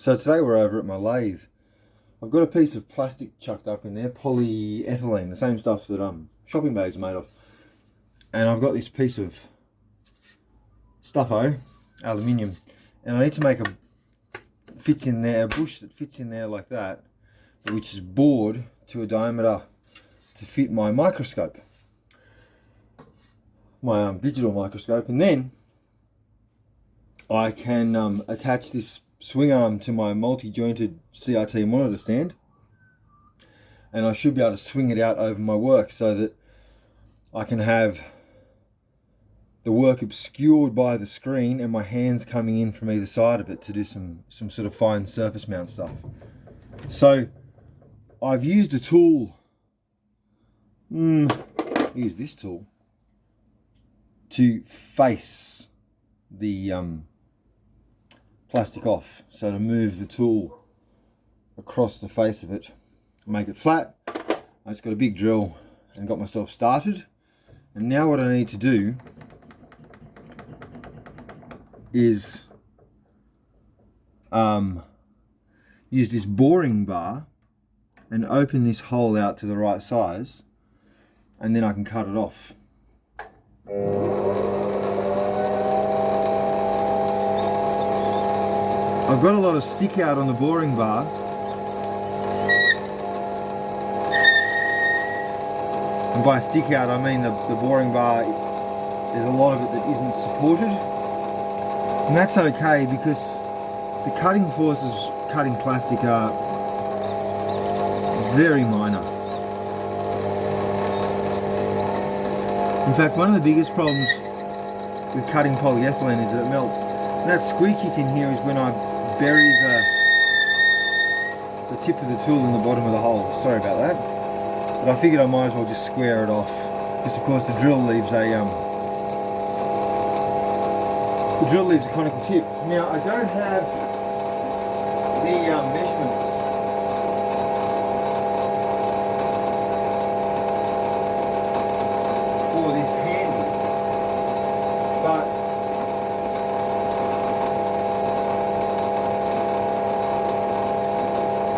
So today we're over at my lathe. I've got a piece of plastic chucked up in there, polyethylene, the same stuff that shopping bags are made of. And I've got this piece of stuffo, aluminium, and I need to make a bush that fits in there like that, which is bored to a diameter to fit my microscope, my digital microscope, and then I can attach this swing arm to my multi-jointed CRT monitor stand, and I should be able to swing it out over my work so that I can have the work obscured by the screen and my hands coming in from either side of it to do some sort of fine surface mount stuff. So I've used a tool, use this tool to face the plastic off, so to move the tool across the face of it, make it flat. I just got a big drill and got myself started, and now what I need to do is use this boring bar and open this hole out to the right size, and then I can cut it off. I've got a lot of stick out on the boring bar, and by stick out I mean the boring bar, there's a lot of it that isn't supported, and that's okay because the cutting forces cutting plastic are very minor. In fact, one of the biggest problems with cutting polyethylene is that it melts. And that squeak you can hear is when I bury the tip of the tool in the bottom of the hole. Sorry about that. But I figured I might as well just square it off. Because of course the drill leaves a conical tip. Now I don't have the measurements for this handle, but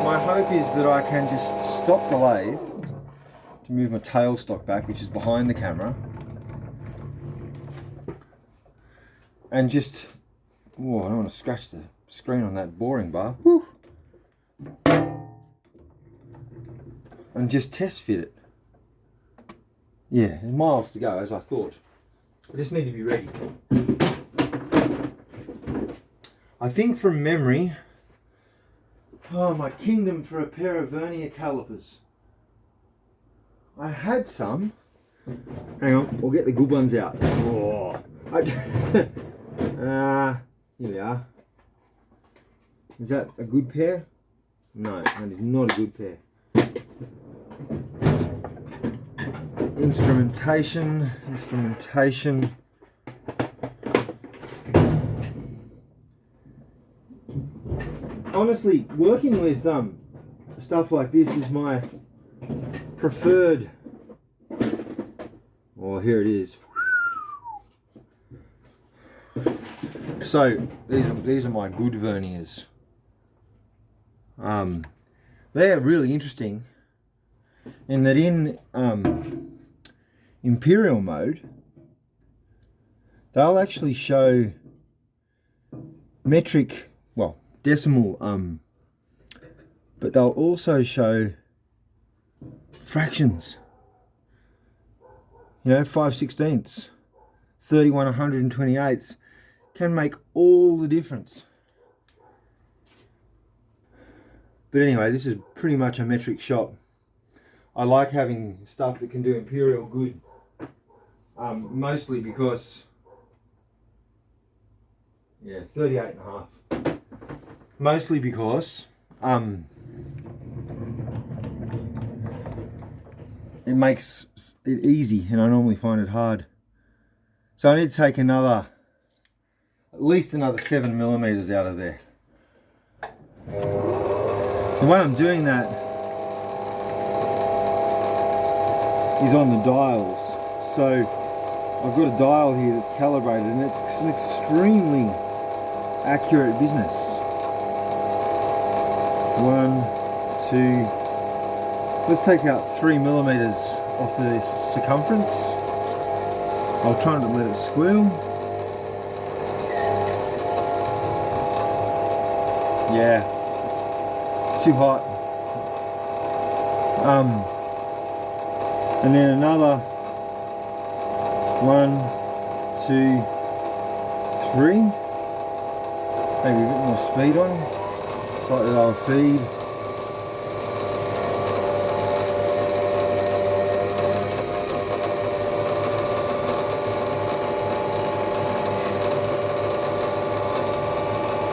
my hope is that I can just stop the lathe to move my tailstock back, which is behind the camera, and just, I don't want to scratch the screen on that boring bar. Woo. And just test fit it. Yeah, there's miles to go, as I thought. I just need to be ready. I think from memory, my kingdom for a pair of vernier calipers. I had some. Hang on, we'll get the good ones out. Here we are. Is that a good pair? No, that is not a good pair. Instrumentation. Honestly, working with stuff like this is my preferred. Oh, here it is. So these are my good verniers. They are really interesting in that in imperial mode they'll actually show metric, decimal, but they'll also show fractions. 5/16, 31 128ths can make all the difference. But anyway, this is pretty much a metric shop. I like having stuff that can do imperial good, mostly because, 38.5. Mostly because it makes it easy, and I normally find it hard. So I need to take at least another 7mm out of there. The way I'm doing that is on the dials. So I've got a dial here that's calibrated, and it's an extremely accurate business. 1, 2. Let's take out 3 millimeters off the circumference. I'll try not to let it squeal. Yeah, it's too hot. And then another 1, 2, 3. Maybe a bit more speed on. Slightly lower feed.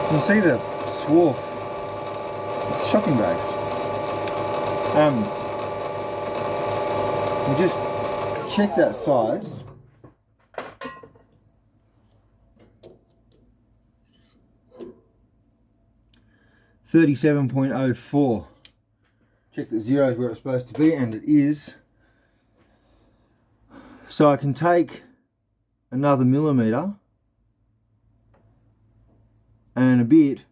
You can see the swarf. It's shopping bags. We'll just check that size. .04. Check that 0 is where it's supposed to be, and it is. So I can take another millimeter and a bit,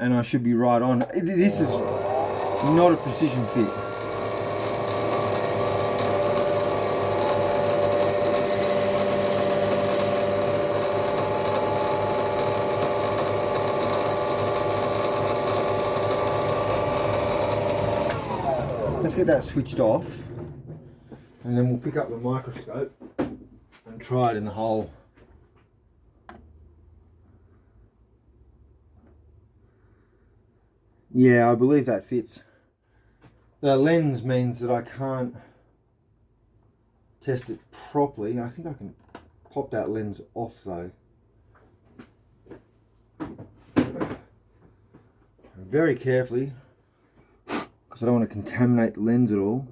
and I should be right on. This is not a precision fit. Let's get that switched off, and then we'll pick up the microscope and try it in the hole. Yeah, I believe that fits. The lens means that I can't test it properly. I think I can pop that lens off though. Very carefully, because I don't want to contaminate the lens at all.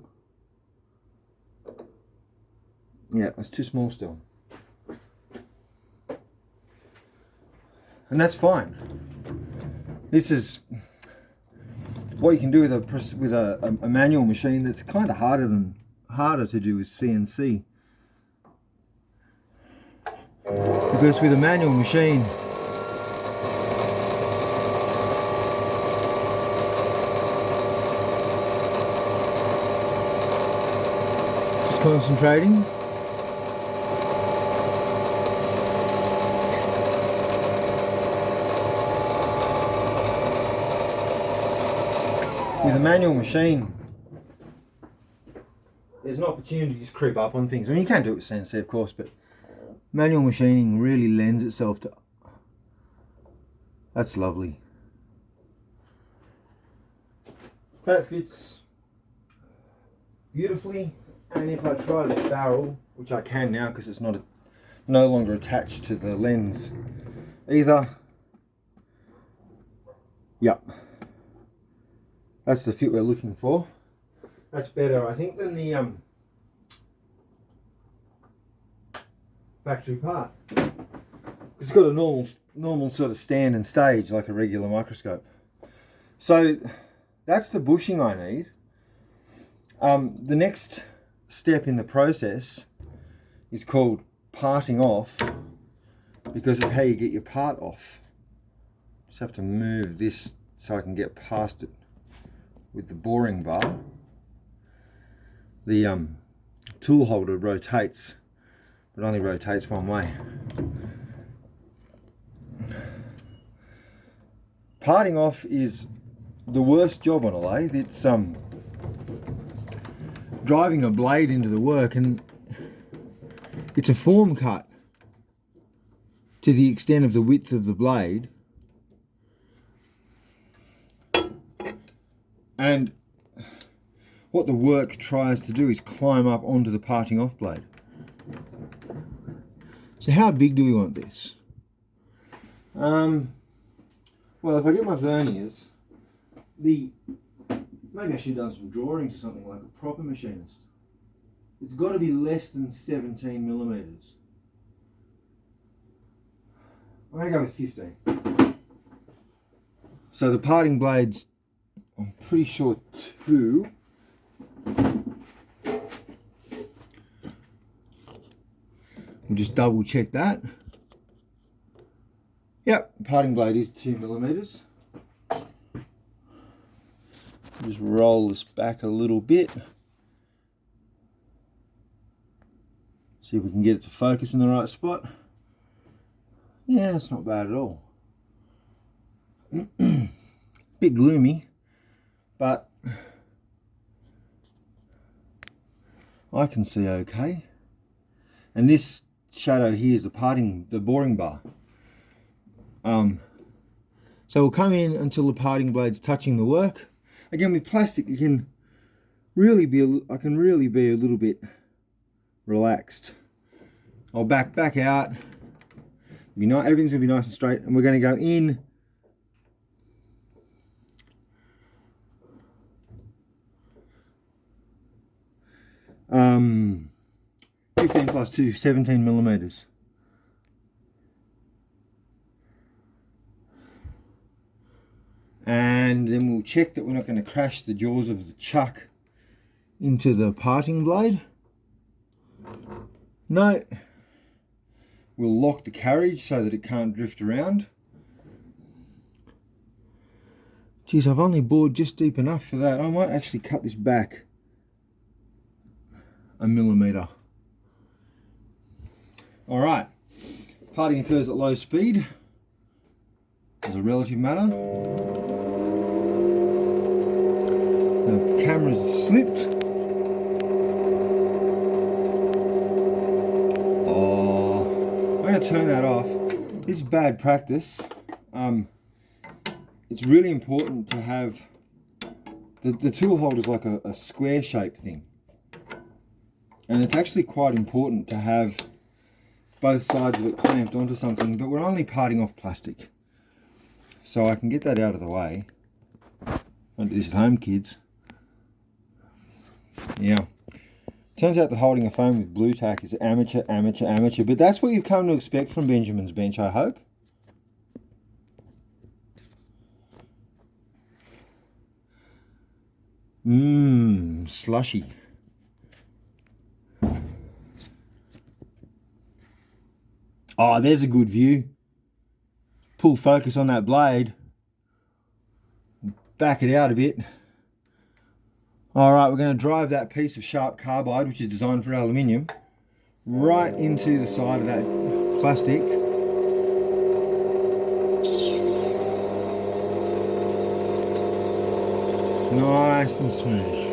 Yeah, it's too small still. And that's fine. This is what you can do with a manual machine that's kind of harder to do with CNC. Because with a manual machine, just concentrating. With a manual machine, there's an opportunity to just creep up on things. I mean, you can do it with CNC, of course, but manual machining really lends itself to... That's lovely. That fits beautifully, and if I try the barrel, which I can now because it's no longer attached to the lens either. Yep. That's the fit we're looking for. That's better, I think, than the factory part. It's got a normal sort of stand and stage like a regular microscope. So that's the bushing I need. The next step in the process is called parting off, because it's how you get your part off. Just have to move this so I can get past it with the boring bar. The tool holder rotates, but only rotates one way. Parting off is the worst job on a lathe. It's driving a blade into the work, and it's a form cut to the extent of the width of the blade. And what the work tries to do is climb up onto the parting off blade. So how big do we want this? Well, if I get my verniers, maybe I should have done some drawings or something like a proper machinist. It's got to be less than 17 millimeters. I'm going to go with 15. So the parting blades, I'm pretty sure 2. We'll just double check that. Yep, parting blade is 2 millimeters. Just roll this back a little bit. See if we can get it to focus in the right spot. Yeah, it's not bad at all. Bit gloomy, but I can see okay. And this shadow here is the boring bar. So we'll come in until the parting blade's touching the work. Again, with plastic, I can really be a little bit relaxed. I'll back out. Everything's gonna be nice and straight, and we're gonna go in. Um, 15 plus 2, 17 millimeters. And then we'll check that we're not going to crash the jaws of the chuck into the parting blade. No. We'll lock the carriage so that it can't drift around. Geez, I've only bored just deep enough for that. I might actually cut this back a millimeter. Alright, parting occurs at low speed as a relative matter. The camera's slipped. Oh, I'm going to turn that off. This is bad practice. It's really important to have the tool holder is like a square shaped thing, and it's actually quite important to have both sides of it clamped onto something, but we're only parting off plastic, so I can get that out of the way. Don't do this at home, kids. Yeah, turns out that holding a phone with blue tack is amateur, but that's what you've come to expect from Benjamin's Bench, I hope. Slushy. Oh, there's a good view. Pull focus on that blade. Back it out a bit. Alright, we're going to drive that piece of sharp carbide, which is designed for aluminium, right into the side of that plastic. Nice and smooth.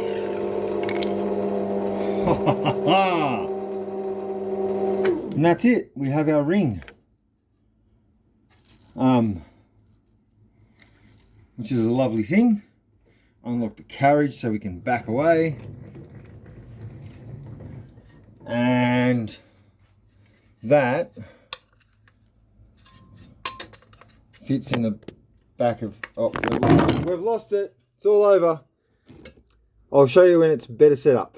And that's it. We have our ring. Which is a lovely thing. Unlock the carriage so we can back away. And that fits in the back of... Oh, we've lost it. It's all over. I'll show you when it's better set up.